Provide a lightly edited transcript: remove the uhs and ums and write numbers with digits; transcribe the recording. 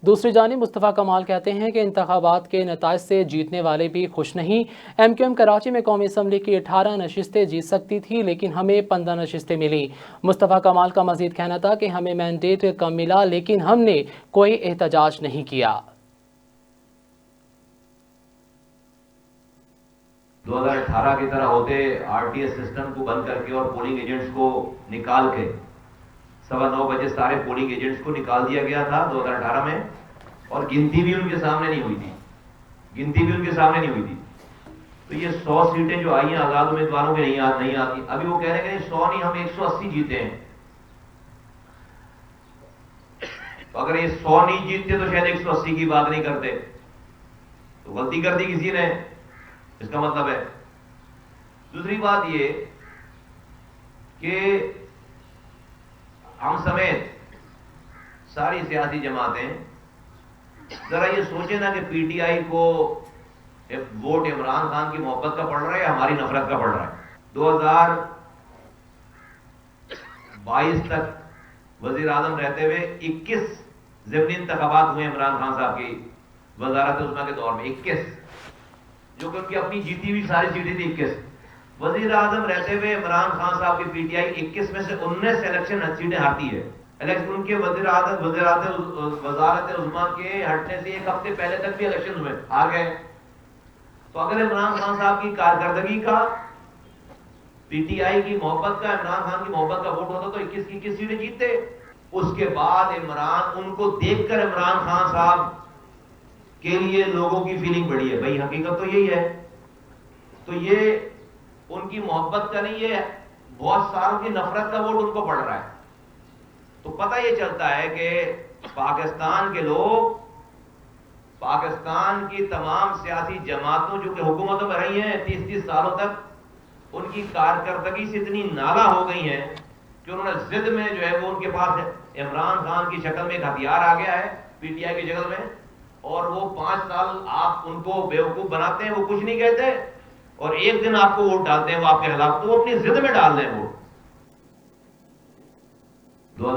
दूसरी जानिब मुस्तफ़ा कमाल कहते हैं कि इंतखाबात के नताइज से जीतने वाले भी खुश नहीं। MQM कराची में कौमी असम्बली की 18 नशिस्तें जीत सकती थी, लेकिन हमें 15 नशिस्तें मिली। मुस्तफ़ा कमाल का मजीद कहना था कि हमें मैंडेट कम मिला, लेकिन हमने कोई एहतजाज नहीं किया। 2018 की तरह होते RTS सिस्टम को बंद करके और पोलिंग एजेंट्स को निकाल के 9:15 बजे सारे पोलिंग एजेंट्स को निकाल दिया गया था 2018 में, और गिनती भी उनके सामने नहीं हुई थी। तो ये 100 सीटें जो आई हैं आजाद उम्मीदवारों के नहीं आती। अभी वो कह रहे हैं 100 नहीं, हम 180 जीते हैं। तो अगर ये 100 नहीं जीतते तो शायद 180 की बात नहीं करते। तो गलती कर दी किसी ने, इसका मतलब है। दूसरी बात ये कि हम समेत सारी सियासी जमातें जरा ये सोचे ना कि PTI को एक वोट इमरान खान की मोहब्बत का पड़ रहा है या हमारी नफरत का पड़ रहा है। 2022 तक वजीर आजम रहते हुए 21 ज़िमनी इंतखाबात हुए इमरान खान साहब की वजारत उस्मा के दौर में, 21, जो कि उनकी अपनी जीती हुई सारी सीटें थी। 21 वजीर आजम रहते हुए इमरान खान साहब की PTI 21 में से 19 इलेक्शन सीटें हारती है। इलेक्शन उनके वजारत उस्मा के हटने से एक हफ्ते पहले तक भी इलेक्शन हुए, हार गए। तो अगर इमरान खान साहब की कारकर्दगी का, PTI की मोहब्बत का, इमरान खान की मोहब्बत का वोट होता तो 21 की 21 सीटें जीतते। उसके बाद उनको देखकर इमरान खान साहब के लिए लोगों की फीलिंग बढ़ी है। भाई हकीकत तो यही है। तो ये उनकी मोहब्बत का नहीं है, बहुत सालों की नफरत का वोट उनको पड़ रहा है। तो पता ये चलता है कि पाकिस्तान के लोग, पाकिस्तान की तमाम सियासी जमातों जो कि हुकूमतों में रही हैं 30-30 सालों तक, उनकी कारकर्दगी से इतनी नाला हो गई हैं कि उन्होंने जिद में जो है वो उनके पास इमरान खान की शक्ल में एक हथियार आ गया है PTI की शक्ल में, और वो 5 साल आप उनको बेवकूफ बनाते हैं, वो कुछ नहीं कहते, और एक दिन आपको वोट डालते हैं वो आपके खिलाफ, तो वो अपनी जिद में डाल दें वोट।